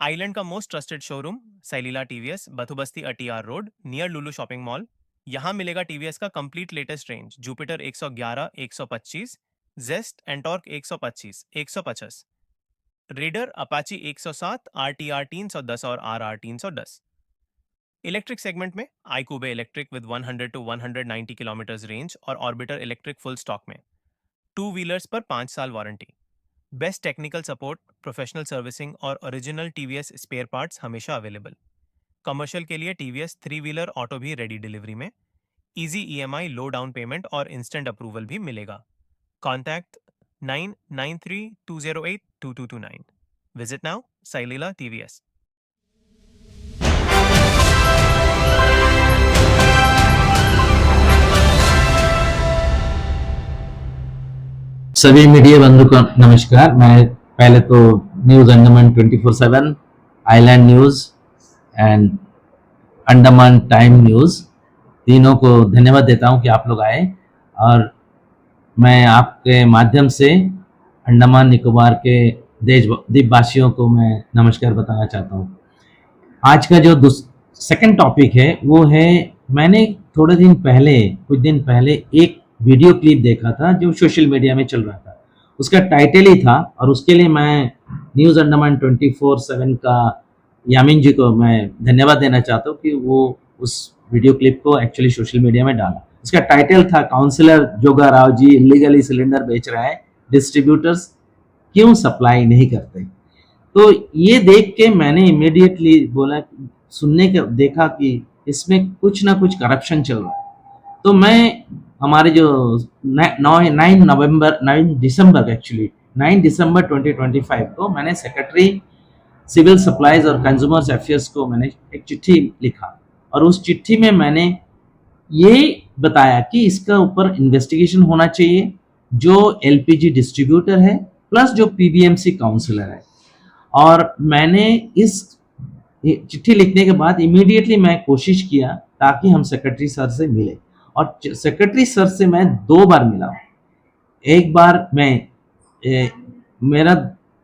Island का most trusted showroom Sailila TVS, Bathubasti ATR road near Lulu shopping mall. यहाँ मिलेगा टीवीएस का complete latest range, Jupiter 111, 125, Zest Ntorq 125, 150, Raider Apache 107, RTR 310 और RR 310। Electric segment में iQube electric with 100 to 190 kilometre range और Orbiter electric full stock में। Two wheelers पर 5 साल warranty, best technical support, professional servicing और ओरिजिनल टीवीएस स्पेयर पार्ट्स हमेशा available. Commercial के लिए टीवीएस 3 व्हीलर ऑटो भी रेडी डिलीवरी में। Easy EMI, low down payment और इंस्टेंट अप्रूवल भी मिलेगा। Contact 9932082229। Visit now Sailila TVS. सभी मीडिया बंधु को नमस्कार। मैं पहले तो news Andaman 24/7, island news and Andaman time news तीनों को धन्यवाद देता हूं कि आप लोग आए, और मैं आपके माध्यम से अंडमान निकोबार के द्वीपवासियों को मैं नमस्कार बताना चाहता हूं। आज का जो सेकंड टॉपिक है वो है, मैंने थोड़े दिन पहले, कुछ दिन पहले एक वीडियो क्लिप देखा था जो सोशल मीडिया में चल रहा था। उसका टाइटल ही था, और उसके लिए मैं न्यूज़ अंडमान 24/7 का यामिन जी को मैं धन्यवाद देना चाहता हूँ कि वो उस वीडियो क्लिप को एक्चुअली सोशल मीडिया में डाला। उसका टाइटल था, काउंसलर जोगा राव जी इलीगली सिलेंडर बेच रहा है, डिस्ट्रीब्यूटर्स क्यों सप्लाई नहीं करते। तो ये देख के मैंने इमीडिएटली बोला, सुनने के देखा कि इसमें कुछ ना कुछ करप्शन चल रहा है। तो मैं हमारे जो 9 दिसंबर 2025 को मैंने सेक्रेटरी सिविल सप्लाईज और कंज्यूमर्स अफेयर्स को मैंने एक चिट्ठी लिखा, और उस चिट्ठी में मैंने ये बताया कि इसका ऊपर इन्वेस्टिगेशन होना चाहिए, जो एलपीजी डिस्ट्रीब्यूटर है प्लस जो पीबीएमसी काउंसलर है। और मैंने इस चिट्ठी लिखने के बाद इमीडिएटली मैं कोशिश किया ताकि हम सेक्रेटरी सर से मिले, और सेक्रेटरी सर से मैं 2 बार मिला हूँ। एक बार मेरा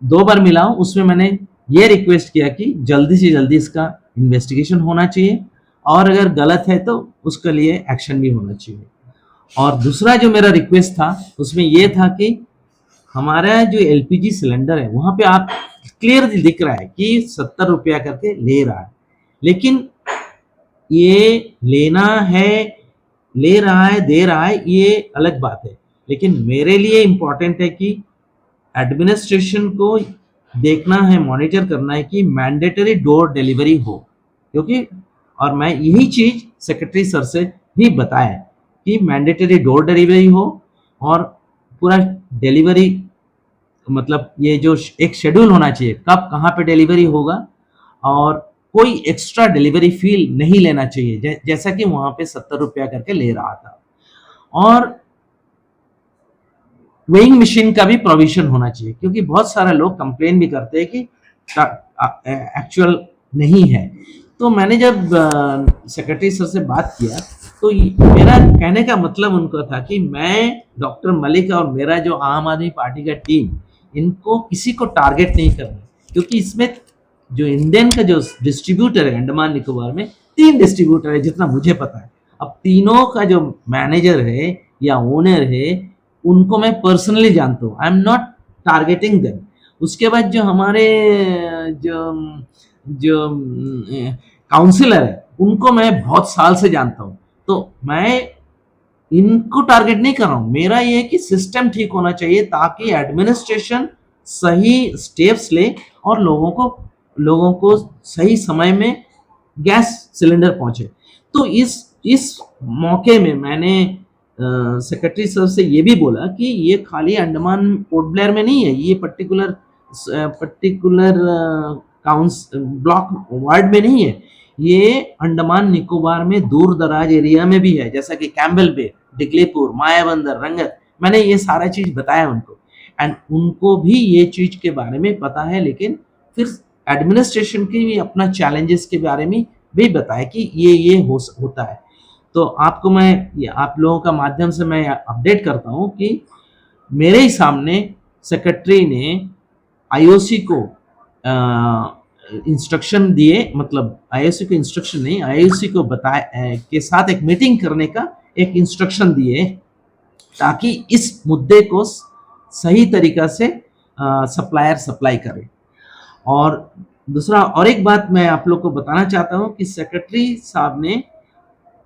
2 बार मिला हूँ, उसमें मैंने ये रिक्वेस्ट किया कि जल्दी से जल्दी इसका इन्वेस्टिगेशन होना चाहिए, और अगर गलत है तो उसके लिए एक्शन भी होना चाहिए। और दूसरा जो मेरा रिक्वेस्ट था उसमें ये था कि हमारा जो एलपीजी सिलेंडर है वहाँ पे आप क्लियर दिख रहा है कि 70 रुपया करके ले रहा है, लेकिन ये लेना है, ले रहा है, दे रहा है, ये अलग बात है। लेकिन मेरे लिए इम्पोर्टेंट है कि एडमिनिस्ट्रेशन को देखना है, मॉनिटर करना है कि मैंडेटरी डोर डिलीवरी हो, क्योंकि और मैं यही चीज़ सेक्रेटरी सर से भी बताया कि मैंडेटरी डोर डिलीवरी हो, और पूरा डिलीवरी मतलब ये जो एक शेड्यूल होना चाहिए कब कहाँ पे डिलीवरी होगा, और कोई एक्स्ट्रा डिलीवरी फी नहीं लेना चाहिए जैसा कि वहां पे 70 रुपया करके ले रहा था। और वेइंग मशीन का भी प्रोविजन होना चाहिए, क्योंकि बहुत सारे लोग कंप्लेन भी करते हैं कि एक्चुअल नहीं है। तो मैंने जब सेक्रेटरी सर से बात किया तो मेरा कहने का मतलब उनको था कि मैं, डॉक्टर मलिक और मेरा जो आम आदमी पार्टी का टीम, इनको किसी को टारगेट नहीं करना, क्योंकि इसमें जो इंडियन का जो डिस्ट्रीब्यूटर है अंडमान निकोबार में 3 डिस्ट्रीब्यूटर है जितना मुझे पता है। अब तीनों का जो मैनेजर है या ओनर है उनको मैं पर्सनली जानता हूँ, I am not targeting them. उसके बाद जो हमारे जो जो काउंसिलर है उनको मैं बहुत साल से जानता हूँ, तो मैं इनको टारगेट नहीं कर रहा हूँ। मेरा ये है कि सिस्टम ठीक होना चाहिए ताकि एडमिनिस्ट्रेशन सही स्टेप्स ले और लोगों को सही समय में गैस सिलेंडर पहुंचे। तो इस मौके में मैंने सेक्रेटरी सर से ये भी बोला कि ये खाली अंडमान पोर्ट ब्लेयर में नहीं है, ये पर्टिकुलर ब्लॉक वार्ड में नहीं है, ये अंडमान निकोबार में दूर दराज एरिया में भी है, जैसा कि कैम्बल बे, डिग्लीपुर, मायाबंदर, रंगत। मैंने ये सारा चीज बताया उनको, एंड उनको भी ये चीज के बारे में पता है, लेकिन फिर एडमिनिस्ट्रेशन की भी अपना चैलेंजेस के बारे में भी बताया कि ये होता है। तो आपको मैं, आप लोगों का माध्यम से मैं अपडेट करता हूँ कि मेरे ही सामने सेक्रेटरी ने आईओसी को इंस्ट्रक्शन दिए, मतलब आईओसी को इंस्ट्रक्शन नहीं, आईओसी को बताए के साथ एक मीटिंग करने का एक इंस्ट्रक्शन दिए, ताकि इस मुद्दे को सही तरीका से सप्लायर सप्लाई करे। और दूसरा और एक बात मैं आप लोग को बताना चाहता हूं कि सेक्रेटरी साहब ने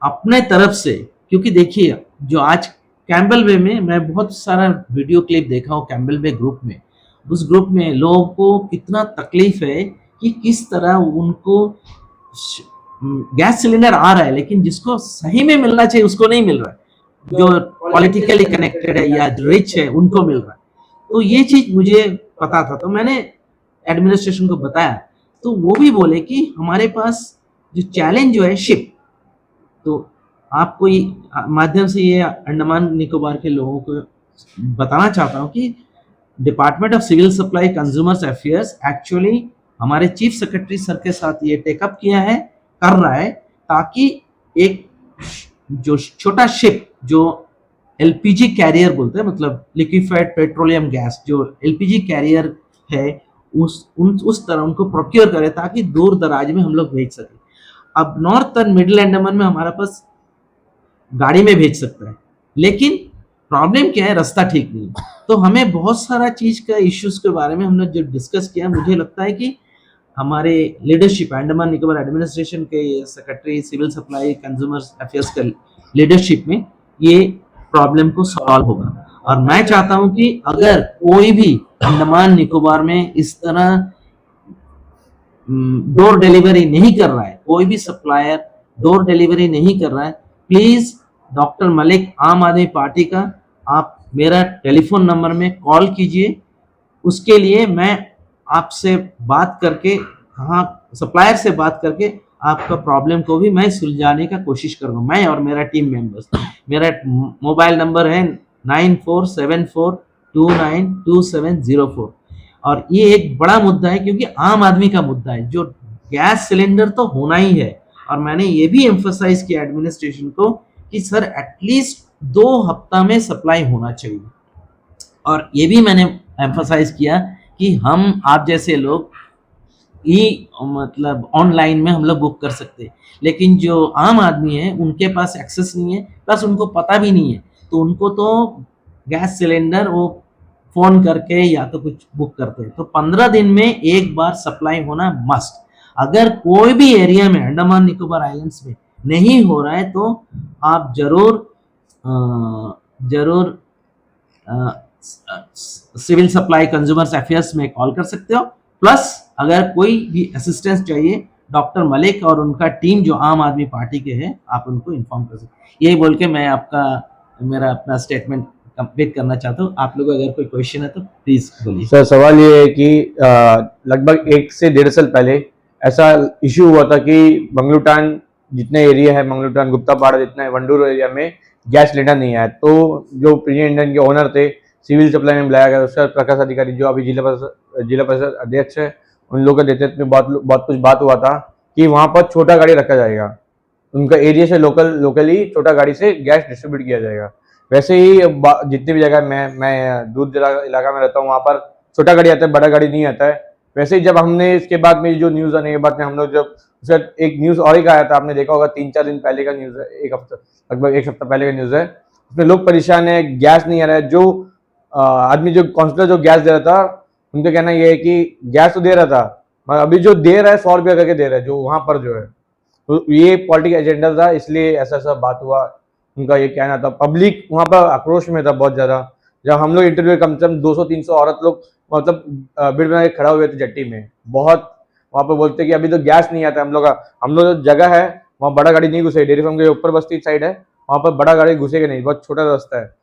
अपने तरफ से, क्योंकि देखिए जो आज कैम्बल वे में मैं बहुत सारा वीडियो क्लिप देखा हूँ कैम्बल वे ग्रुप में, उस ग्रुप में लोगों को कितना तकलीफ है कि किस तरह उनको गैस सिलेंडर आ रहा है लेकिन जिसको सही में मिलना चाहिए उसको नहीं मिल रहा है, जो पॉलिटिकली कनेक्टेड है या रिच है उनको मिल रहा है। तो ये चीज मुझे पता था, तो मैंने एडमिनिस्ट्रेशन को बताया, तो वो भी बोले कि हमारे पास जो चैलेंज जो है शिप, तो आपको ये माध्यम से ये अंडमान निकोबार के लोगों को बताना चाहता हूँ कि department of civil supply consumers affairs actually हमारे चीफ सेक्रेटरी सर के साथ ये टेकअप किया है, कर रहा है, ताकि एक जो छोटा शिप जो एलपीजी कैरियर बोलते हैं, मतलब लिक्विफाइड पेट्रोलियम गैस, जो एलपीजी कैरियर है उस तरह उनको प्रोक्योर करे ताकि दूर दराज में हम लोग भेज सके। अब नॉर्थ और मिडिल अंडमान में हमारे पास गाड़ी में भेज सकता है, लेकिन प्रॉब्लम क्या है, रास्ता ठीक नहीं। तो हमें बहुत सारा चीज का इश्यूज के बारे में हमने जो डिस्कस किया, मुझे लगता है कि हमारे लीडरशिप अंडमान निकोबार एडमिनिस्ट्रेशन के secretary civil supply consumers affairs के लीडरशिप में ये प्रॉब्लम को सॉल्व होगा। और मैं चाहता हूं कि अगर कोई भी अंडमान निकोबार में इस तरह डोर डिलीवरी नहीं कर रहा है, कोई भी सप्लायर डोर डिलीवरी नहीं कर रहा है, प्लीज डॉक्टर मलिक आम आदमी पार्टी का आप मेरा टेलीफोन नंबर में कॉल कीजिए। उसके लिए मैं आपसे बात करके, हाँ सप्लायर से बात करके आपका प्रॉब्लम को भी मैं सुलझाने का कोशिश करूंगा, मैं और मेरा टीम मेंबर्स। मेरा मोबाइल नंबर है 9474292704। और ये एक बड़ा मुद्दा है क्योंकि आम आदमी का मुद्दा है, जो गैस सिलेंडर तो होना ही है। और मैंने ये भी एम्फसाइज किया एडमिनिस्ट्रेशन को कि सर एटलीस्ट 2 हफ्ता में सप्लाई होना चाहिए। और ये भी मैंने एम्फसाइज किया कि हम आप जैसे लोग मतलब ऑनलाइन में हम लोग बुक कर सकते हैं, लेकिन जो आम आदमी है उनके पास एक्सेस नहीं है, प्लस उनको पता भी नहीं है, तो उनको तो गैस सिलेंडर वो फोन करके या तो कुछ बुक करते हैं। तो 15 दिन में एक बार सप्लाई होना मस्ट। अगर कोई भी एरिया में अंडमान निकोबार आइलैंड्स में नहीं हो रहा है तो आप जरूर सिविल सप्लाई कंज्यूमर्स अफेयर्स में कॉल कर सकते हो। प्लस अगर कोई भी असिस्टेंस चाहिए, डॉक्टर मलिक और उनका टीम जो आम आदमी पार्टी के हैं, आप उनको इन्फॉर्म कर सकते। यही बोल के मैं मेरा अपना स्टेटमेंट कंप्लीट करना चाहता हूँ। आप लोगों को अगर कोई क्वेश्चन है तो प्लीज बोलिए। सर सवाल ये है कि लगभग 1 से 1.5 साल पहले ऐसा इश्यू हुआ था कि मंगलूटान जितने एरिया है, मंगलूटान गुप्तापाड़ा जितना है, वंडूर एरिया में गैस सिलेंडर नहीं आया। तो जो प्रीमियर इंडियन के ओनर थे, सिविल सप्लाई में बुलाया गया, उसका प्रकाश अधिकारी जो अभी जिला परिषद अध्यक्ष है, उन लोगों के नेतृत्व में बहुत कुछ बात हुआ था कि वहाँ पर छोटा गाड़ी रखा जाएगा, उनका एरिया से लोकली छोटा गाड़ी से गैस डिस्ट्रीब्यूट किया जाएगा। वैसे ही जितनी भी जगह मैं दूर इलाका में रहता हूँ, वहाँ पर छोटा गाड़ी आता है, बड़ा गाड़ी नहीं आता है। वैसे ही जब हमने इसके बाद में जो न्यूज़ आने के बाद में हम लोग जब उसका एक न्यूज़ और एक आया था, आपने देखा होगा, 3-4 दिन पहले का न्यूज़ है, लगभग एक हफ्ता पहले का न्यूज़ है। उसमें लोग परेशान है, गैस नहीं आ रहा है। जो आदमी जो काउंसलर जो गैस दे रहा था, उनका कहना ये है कि गैस तो दे रहा था, मगर अभी जो दे रहा है 100 रुपया करके दे रहा है, जो वहाँ पर जो है। तो ये पॉलिटिकल एजेंडा था, इसलिए ऐसा बात हुआ। उनका ये कहना था, पब्लिक वहाँ पर आक्रोश में था बहुत ज़्यादा। जब हम लोग इंटरव्यू कम से कम 200-300 औरत लोग मतलब भीड़ बना के खड़ा हुए थे जट्टी में, बहुत वहाँ पर बोलते कि अभी तो गैस नहीं आता। हम लोग जो जगह है वहाँ बड़ा गाड़ी नहीं घुसे, डेयरी फार्म के ऊपर बस्ती साइड है, वहाँ पर बड़ा गाड़ी घुसेगा नहीं, बहुत छोटा रास्ता है।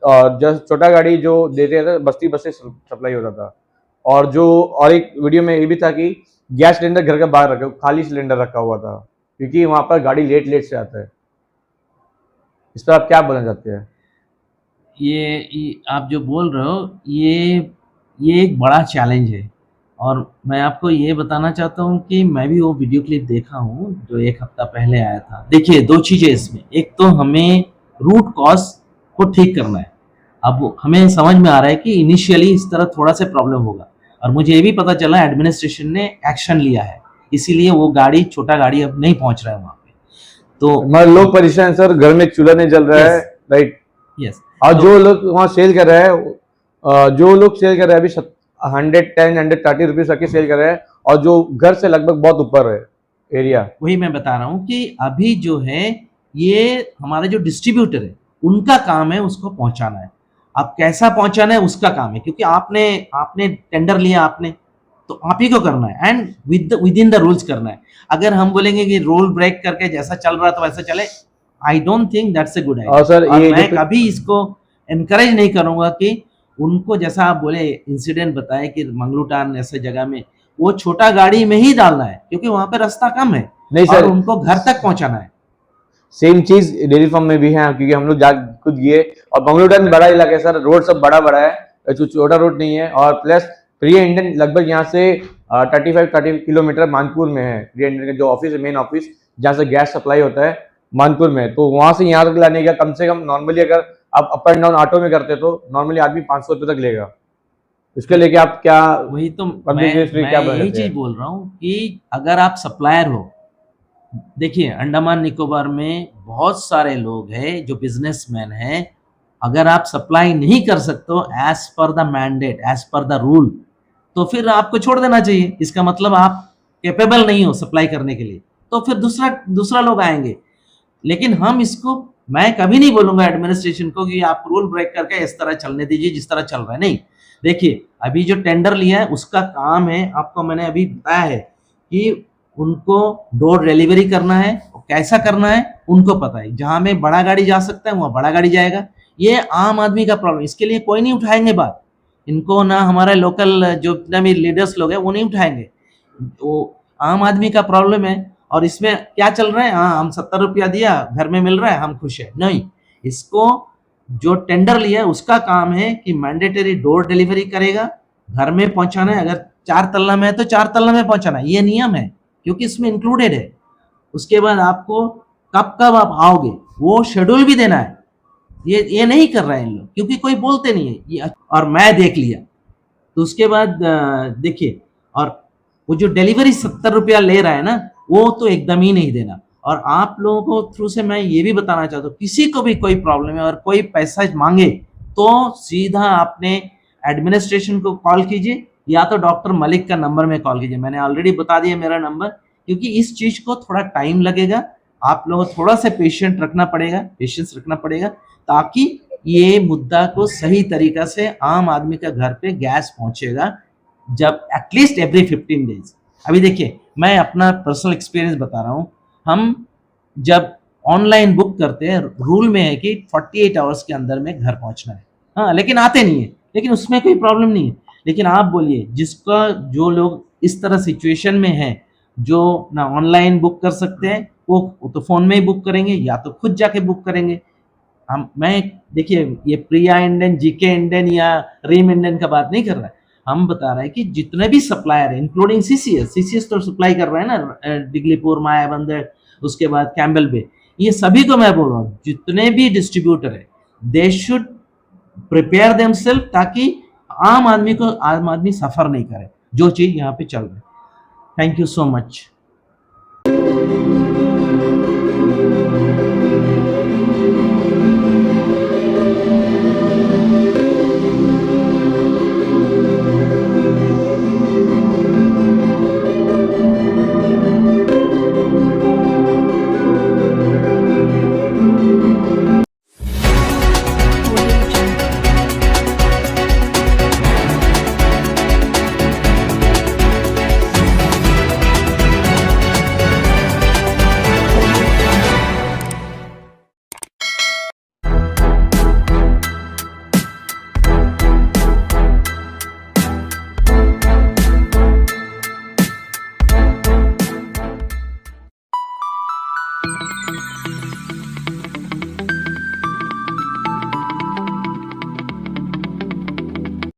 और जस्ट छोटा गाड़ी जो देते थे बस्ती बस से सप्लाई होता था। और जो और एक वीडियो में ये भी था कि गैस सिलेंडर घर के बाहर रखा, खाली सिलेंडर रखा हुआ था, क्योंकि वहाँ पर गाड़ी लेट से आता है। इस पर आप क्या बोलना चाहते हैं? ये आप जो बोल रहे हो ये एक बड़ा चैलेंज है। और मैं आपको ये बताना चाहता हूँ कि मैं भी वो वीडियो क्लिप देखा हूँ जो 1 हफ्ता पहले आया था। देखिए 2 चीज़ें इसमें, एक तो हमें रूट कॉज को ठीक करना है। अब हमें समझ में आ रहा है कि इनिशियली इस तरह थोड़ा सा प्रॉब्लम होगा, और मुझे ये भी पता चला एडमिनिस्ट्रेशन ने एक्शन लिया है, इसीलिए वो गाड़ी, छोटा गाड़ी अब नहीं पहुंच रहा है वहां पे। तो हमारे लोग परेशान सर, घर में चूल्हा नहीं जल रहा है, राइट। यस, और तो जो लोग वहाँ सेल कर रहे हैं, जो लोग सेल कर रहे हैं अभी 110 130 रुपीज तक की सेल कर रहे हैं, और जो घर से लगभग बहुत ऊपर है एरिया। वही मैं बता रहा हूँ कि अभी जो है ये हमारे जो डिस्ट्रीब्यूटर है उनका काम है उसको पहुंचाना है। अब कैसा पहुंचाना है उसका काम है, क्योंकि आपने आपने टेंडर लिया, आपने तो आप ही को करना है and with in the rules करना है। अगर हम बोलेंगे कि रूल ब्रेक करके जैसा चल रहा है तो वैसा चले, I don't think that's a good idea. और सर और ये मैं जो कभी इसको एनकरेज नहीं करूंगा कि उनको, जैसा आप बोले इंसिडेंट बताए कि मंगलूटान ऐसे जगह में वो छोटा गाड़ी में ही डालना है, क्योंकि वहां पे रास्ता कम है नहीं और सर, उनको घर तक पहुंचाना है। सेम चीज डेयरी फार्म में भी है, क्योंकि हम लोग जा खुद गए। और बंगलुरु बड़ा इलाका है सर, रोड सब बड़ा बड़ा है, छोटा रोड नहीं है। और प्लस प्रिय इंडियन लगभग यहाँ से 30 किलोमीटर मानपुर में है। प्रिय इंडियन का जो ऑफिस है, मेन ऑफिस जहाँ से गैस सप्लाई होता है, मानपुर में। तो वहां से यहाँ तक लाने का कम से कम नॉर्मली अगर आप अप एंड डाउन ऑटो में करते तो नॉर्मली आदमी 500 रुपये तक लेगा। इसके लेके आप क्या वही तो पब्लिक क्या मैं यही चीज बोल रहा हूँ कि अगर आप सप्लायर हो, देखिए अंडमान निकोबार में बहुत सारे लोग हैं जो बिजनेसमैन हैं, अगर आप सप्लाई नहीं कर सकते हो as per the mandate, as per the rule, तो फिर आपको छोड़ देना चाहिए। इसका मतलब आप कैपेबल नहीं हो सप्लाई करने के लिए, तो फिर दूसरा दूसरा लोग आएंगे। लेकिन हम इसको, मैं कभी नहीं बोलूंगा एडमिनिस्ट्रेशन को कि आप रूल ब्रेक करके इस तरह चलने दीजिए जिस तरह चल रहा है। नहीं, देखिए अभी जो टेंडर लिया है उसका काम है, आपको मैंने अभी बताया है कि उनको डोर डिलीवरी करना है, कैसा करना है उनको पता है। जहां में बड़ा गाड़ी जा सकता है वहां बड़ा गाड़ी जाएगा। ये आम आदमी का प्रॉब्लम, इसके लिए कोई नहीं उठाएंगे बात, इनको ना हमारे लोकल जो जितना भी लीडर्स लोग हैं वो नहीं उठाएंगे। तो आम आदमी का प्रॉब्लम है। और इसमें क्या चल रहा है, हाँ हम 70 रुपया दिया, घर में मिल रहा है, हम खुश है। नहीं, इसको जो टेंडर लिया है उसका काम है कि मैंडेटरी डोर डिलीवरी करेगा, घर में पहुंचाना है। अगर 4 तल्ला में है तो 4 तल्ला में पहुंचाना है, ये नियम है क्योंकि इसमें इंक्लूडेड है। उसके बाद आपको कब कब आप आओगे वो शेड्यूल भी देना है। ये नहीं कर रहे हैं इन लोग, क्योंकि कोई बोलते नहीं है ये, और मैं देख लिया। तो उसके बाद देखिए, और वो जो डिलीवरी 70 रुपया ले रहा है ना, वो तो एकदम ही नहीं देना। और आप लोगों को थ्रू से मैं ये भी बताना चाहता हूँ, किसी को भी कोई प्रॉब्लम है और कोई पैसा मांगे तो सीधा आपने एडमिनिस्ट्रेशन को कॉल कीजिए, या तो डॉक्टर मलिक का नंबर में कॉल कीजिए। मैंने ऑलरेडी बता दिया मेरा नंबर, क्योंकि इस चीज को थोड़ा टाइम लगेगा। आप लोगों को थोड़ा सा पेशेंस रखना पड़ेगा ताकि ये मुद्दा को सही तरीका से आम आदमी का घर पे गैस पहुंचेगा, जब एटलीस्ट एवरी 15 डेज। अभी देखिए मैं अपना पर्सनल एक्सपीरियंस बता रहा हूँ, हम जब ऑनलाइन बुक करते हैं रूल में है कि 48 आवर्स के अंदर में घर पहुंचना है। हाँ, लेकिन आते नहीं है, लेकिन उसमें कोई प्रॉब्लम नहीं है। लेकिन आप बोलिए जिसका, जो लोग इस तरह सिचुएशन में है, जो ना ऑनलाइन बुक कर सकते हैं, वो तो फोन में ही बुक करेंगे या तो खुद जाके बुक करेंगे। मैं देखिए ये प्रिया इंडियन, जीके इंडियन या रीम इंडियन का बात नहीं कर रहा है, हम बता रहे हैं कि जितने भी सप्लायर है इंक्लूडिंग सीसीएस तो सप्लाई कर रहे हैं ना, डिगलीपुर, मायाबंदर, उसके बाद कैम्बल बे, ये सभी को मैं बोल रहा हूँ जितने भी डिस्ट्रीब्यूटर है दे शुड प्रिपेयर देमसेल्फ, ताकि आम आदमी सफर नहीं करे जो चीज यहाँ पे चल रहा है। Thank you so much.